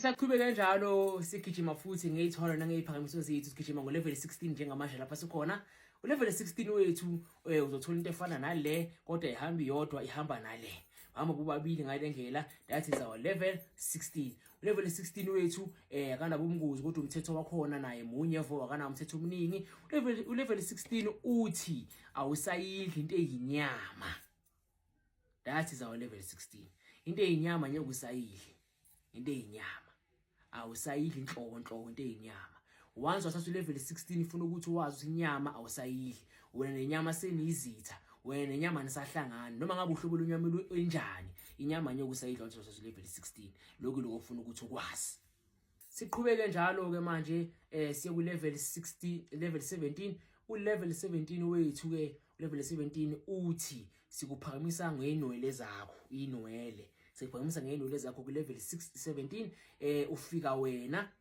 Sisaqhubeka kanjalo sigijima futhi ngeyithona nangeyiphakamiso zethu sigijima ngo level 16 njengamanje lapha sikhona. Level 16 wethu uzothola into efana nale kodwa ihamba iyodwa ihamba nale. Hamba bobabili ngale ndlela, that is our level 16. Level 16 wethu akana ubungozi kodwa umthetho wakhona naye munye vo akana umthetho omningi. Level 16 uthi awusayidli into eyinyama. That is our level 16. Into eyinyama ngeke usayidli. Into eyinyama awusayidli inhloko into eyinyama. Once wasathu level 16 ufuna ukuthi wazi inyama awusayidli, wena nenyama senizitha, wena nenyama nisahlangana noma ngabe uhlobo lonyama enjani, inyama ngeke usayidla once wasathu level 16. Lokho lokufuna ukuthi ukwazi. Siqhubeke njalo ke manje siye ku level 16 level 17. Level 17 wethu ke level 17 uthi sikuphakamisa ngenwele zakho, inwele sikuphakamisa ngenwele zakho ku level 17. Ufika wena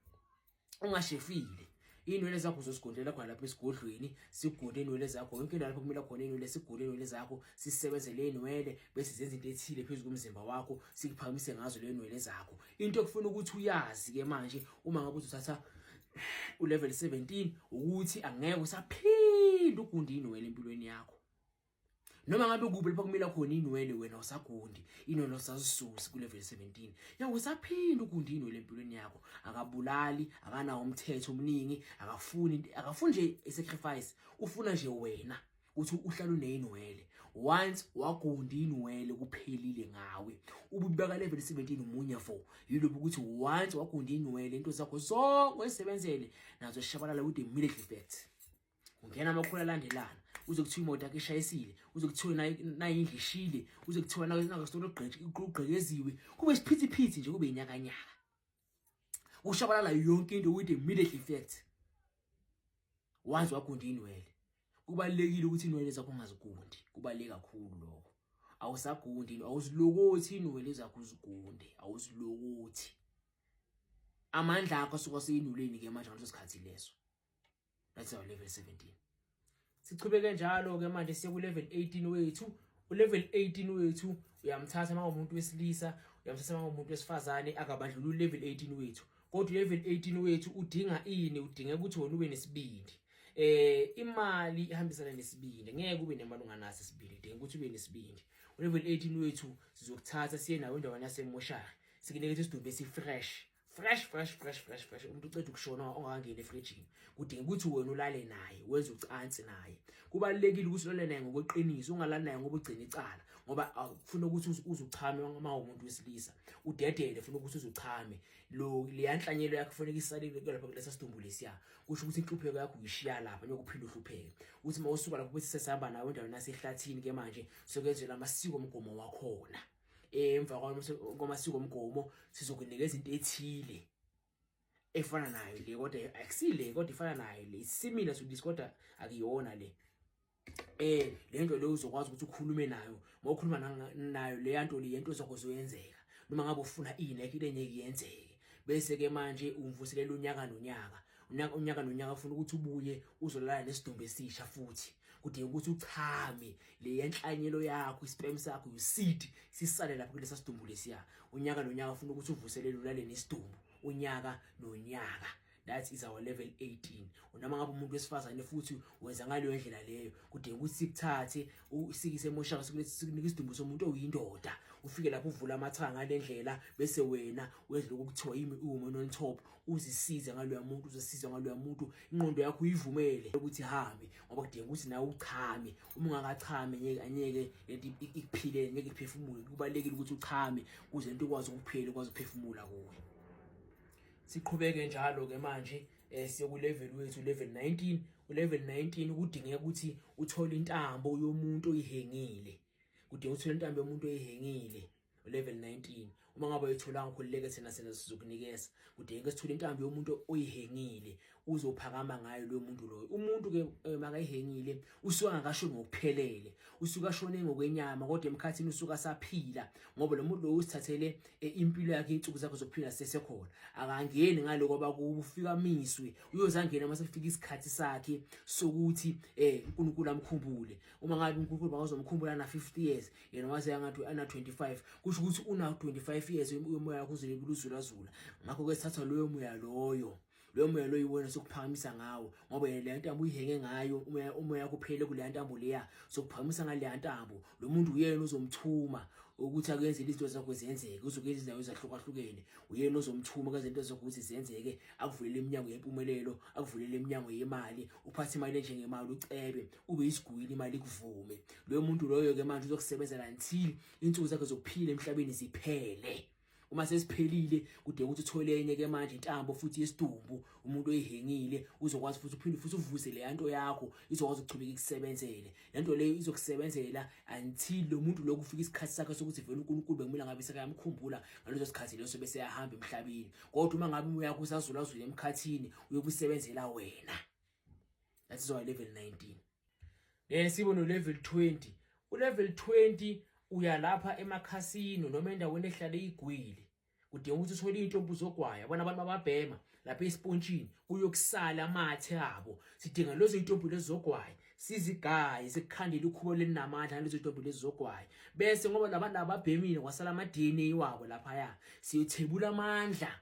ungashefile, inwele zakho uzosigondela khona lapha esigodlweni, sigonde inwele zakho yonke lapho kumele khona inwele, sigonde inwele zakho, sisebenzele inwele bese zenza into ethile phezulu komzimba wakho, sikuphakamise ngazo le inwele zakho. Into ekufuna ukuthi uyazi ke manje uma ngabe uthatha u level 17 ukuthi angeke usaphinda ugunde inwele empilweni yakho. Noma ngabe kubi lapha kumele khona inwele wena usagundi, inwele usazisusa ku level 17. Yako usaphinda ugunde inwele empilweni yakho. Akabulali, akana umthetho omningi, akafuni nje isacrifice. Ufuna nje wena uthi uhlala uneyinwele. Once wagunda inwele kuphelile ngawe. Ububeka level 17 umunye vo. Yilo ukuthi once wagunda inwele into zakho zonke oyisebenzele nazo sishabalala with immediate effect. Ungena amakhulu alandelana, uzokuthiwa imoto yakhe ishayisile, uzokuthiwa nayo indlu ishile, uzokuthiwa nayo sitolo ugqekeziwe, kube isiphithiphithi nje kube inyakanyaka. Ushabalala yonke into with immediate effect. Once wagunda inwele. Kubalekile ukuthi inwele zakho ungazigundi, kubaleka kakhulu lokho. Awusagundi, awuzilokothi inwele zakho uzigunde, awuzilokothi. Amandla akho asuka seyinweleni ke manje ngaleso sikhathi leso. That's our level 17. Sichubeke njalo ke manje siye ku level 18 wethu. U level 18 wethu uyamthatha manje umuntu wesilisa, uyamthatha manje umuntu wesifazane akabandlula u level 18 wethu. Kodwa u level 18 wethu udinga ini? Udinga ukuthi wona ube nesibindi. Imali ihambisana nesibindi, ngeke ube nemali unganaso isibindi, udinga ukuthi ube nesibindi. U level 18 wethu sizokuthatha siye nawe endaweni yasemoshari, sikunike isidumbu esifresh. Fresh. Umuntu uceda ukushona ongangena efridgini. Kudinga ukuthi wena ulale naye, wenze ucansi naye. Kubalekile ukuthi ulale naye ngokweqiniso, ungalala naye ngoba ugcina icala. Ngoba ufuna ukuthi uzuchame uma umuntu wesilisa. Udedele ufuna ukuthi uzuchame. Le yanhlanyelo yakho kufanele isalile lapha kulesa sidumbu lesiya. Kusho ukuthi inhlupheko yakho uyishiya lapha nokuphinda uhlupheke. Uthi mawusuka lapho bese sesihamba nawe endaweni yasehlathini ke manje sokwenzela amasiko omgomo wakhona. Emva kwamasiko omgomo sizokunikeza into ethile efana nayo le, kodwa akusile kodwa ifana nayo le, similar to this kodwa akuyona le. Lento le uzokwazi ukuthi ukhulume nayo, ngokukhuluma nayo le yanto le yento zakho zoyenzeka. Noma ngabe ufuna ineke ile nyeke yenzeke. Bese ke manje umvuselela unyaka nonyaka. Unyaka nonyaka ufuna ukuthi ubuye uzolala nesidumbu esisha futhi. Kudinga ukuthi uchame le yanhlanyelo yakho, isperm sakho, useed sisale lapha kulesa sidumbu lesiya. Unyaka nonyaka ufuna ukuthi uvuselele ulale nesidumbu unyaka nonyaka. That is our level 18. Unama ngabe umuntu wesifazane futhi wenza ngaleyo ndlela leyo, kudinga ukuthi sikuthathe usikise emoshaka sikunike isidumbu somuntu oyindoda. Ufike lapho uvula amathanga ngale ndlela bese wena wenza lokho kuthiwa woman on top, uzisize ngaloya muntu, uzisiza ngaloya muntu, ingqondo yakho uyivumele ukuthi ihambe, ngoba kudinga ukuthi nawe uchame. Uma ungakachame anyeke lento ikuphile, ngeke iphefumule. Kubalekile ukuthi uchame ukuze into ikwazi ukuphila, ikwazi ukuphefumula kuwe. Siqhubeke njalo ke manje siye ku level wethu level 19. U level 19 kudingeka ukuthi uthole intambo yomuntu oyihengile. Kudinga uthole intambo yomuntu oyihengile u level 19. Uma ngabe uyithola ngikhululeke thina sizokunikeza. Kudinga sithole intambo yomuntu oyihengile uzophakama ngayo lo muntu loyo. Umuntu ke makayihengile usuka ngakasho ngokuphelele, usuka shone ngokwenyama kodwa emkhathini usuka saphila, ngoba lo muntu lo usithathele impilo yakhe, insuku zakhe zokuphila sesekhona. Akangeni ngaloko bakufika miswe, uyozangena mase kufika isikhathi sakhe sokuthi uNkulunkulu amkhumbule. Uma ngabe uNkulunkulu bakazomkhumbula na 50 years, yena waze ngathi ana 25, kusho ukuthi una 25 5 years umoya wakho uzolebe uluzulazula. Ngakho ke sithatha loyo moya loyo yiwona sokuphakamisa ngawo ngoba le ntambo uyihenge ngayo umoya kuphele kule ntambo leya sokuphakamisa ngale ntambo. Lo muntu uyena uzomthuma ukuthi akenze izinto zakho zenzeke, uzokuyenza izinto ezahlukahlukene. Uyena uzomthuma kaze into zakho ukuthi zenzeke, akuvulele iminyango yempumelelo, akuvulele iminyango yemali, uphathe imali njengemali ucebe, ube isigwili imali kuvume. Lo muntu loyo ke manje uzokusebenzela until insuku zakhe zokuphila emhlabeni ziphele. Uma sesiphelile kude ukuthi uthole enye ke manje intambo futhi yesidumbu, umuntu oyihengile uzokwazi futhi uphinde futhi uvuse le nto yakho, izokwazi ukuchubeka ikusebenzele. Le nto leyo izokusebenzela until lo muntu lo kufika isikhathi sakhe sokuthi vele uNkulunkulu bekumela ngabe sekayamkhumbula ngaleso sikhathi leso bese yahamba emhlabeni. Kodwa uma ngabe umoya wakho usazulazula emkhathini uyokusebenzela wena. That is why level 19. Sibona level 20. Level 20 uya lapha emakhasino noma endaweni ehlale igwili. Kudinga ukuthi uthole intombi zogwaya, bona abantu ababhema lapha esipontshini kuyokusala amathe abo. Sidinga lezo intombi lezo zogwaya, sizigaye sikukhandela ukhubo leninamandla lezo intombi lezo zogwaya. Bese ngoba labantu ababhemile kwasala ama DNA wabo lapha ya, siyothebula amandla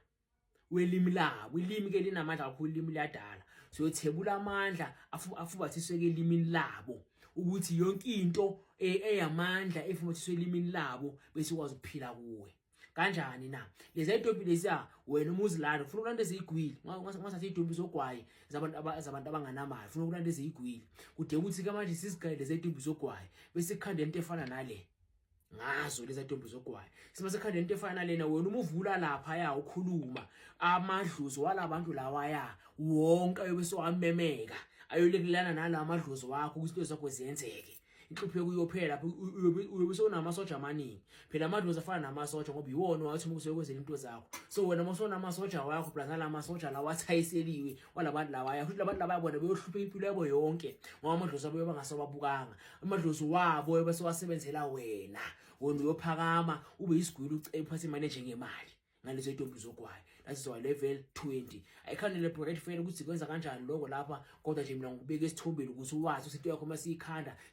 welimi labo. Ilimi ke linamandla kakhulu, ilimi liyadala. Siyothebula amandla afubathiswe ke elimini labo ukuthi yonke into eyamandla efumathiswe elimini labo bese ukwazi ukuphila kuwe. Kanjani na? Lezi intombi lesiya wena umuzilana ufuna ukulanda ezigwili, ngasathi intombi zogwaye zabantu abanganamali, ufuna ukulanda ezigwili. Kude ukuthi ke manje sizigaye lezi intombi zogwaye bese ikhanda into efana nale. Ngazo lezi intombi zogwaye simase khanda into efana nalena, wena umuvula lapha ya ukhuluma amadluzo walabantu lawa ya wonke ayobese wamemeka ayolekelana nalamadluzo wakho ukuthi into zakho ziyenzeke. Inhlupho kuyophela uyobese unamasoja amaningi. Phela amadlozi afana namasoja ngoba yiwona wathi uma kusekwenzela into zakho. So wena mosona amasoja wakho plus nalamasoja lawa athayiseliwe walabantu lawa ya, futhi labantu laba bona beyohlupha impilo yabo yonke ngoba amadlozi abo bangasababukanga. Amadlozi wabo bese wasebenzela wena uyophakama ube isigwili ucebe phansi imali njengemali ngalezo intombi zogwaya. That is why level 20. Ayikhani elaborate fail ukuthi kwenza kanjani lokho lapha, kodwa nje mina ngikubeka esithombeni ukuthi uwazi ukuthi into yakho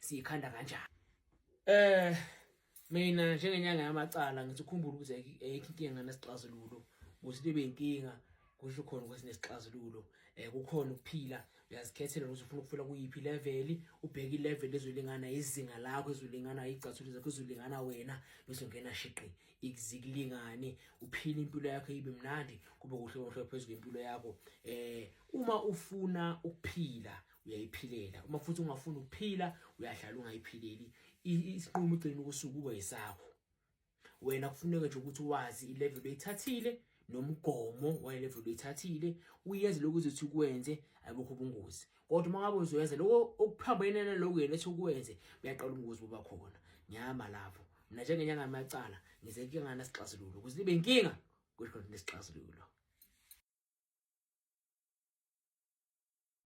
siyikhanda kanjani. Mina njengenyanga yamacala ngithi ukhumbula ukuthi ayikho inkinga nesixazululo. Ukuthi libe inkinga kusho khona ukuthi nesixazululo. Kukhona ukuphila, uyazikhethela ukuthi ufuna ukufika kuyiphi level, ubheke ilevel ezolingana izinga lakho, ezolingana izicathulo zakho, ezolingana wena, bese ungena shiqi izikulingane, uphila impilo yakho ibe mnandi, kube kuhle phezulu impilo yakho. Uma ufuna ukuphila uyayiphilela, uma futhi ungafuni ukuphila uyahlala ungayiphileli. Isinqumo ugcina ukusuka ube yisakho. Wena kufuneka nje ukuthi wazi ilevel oyithathile nomgomo walevel oyithathile, uyenze lokho uzothi ukwenze, ayibukho ubungozi. Kodwa uma ngabe uzoyenza lokho okuphambene naloko yena ethi ukwenze, uyaqala ubungozi buba khona. Nyama lapho mina njengenyanga yamacala ngize inkinga nesixazululo ukuthi libe inkinga kusho nesixazululo.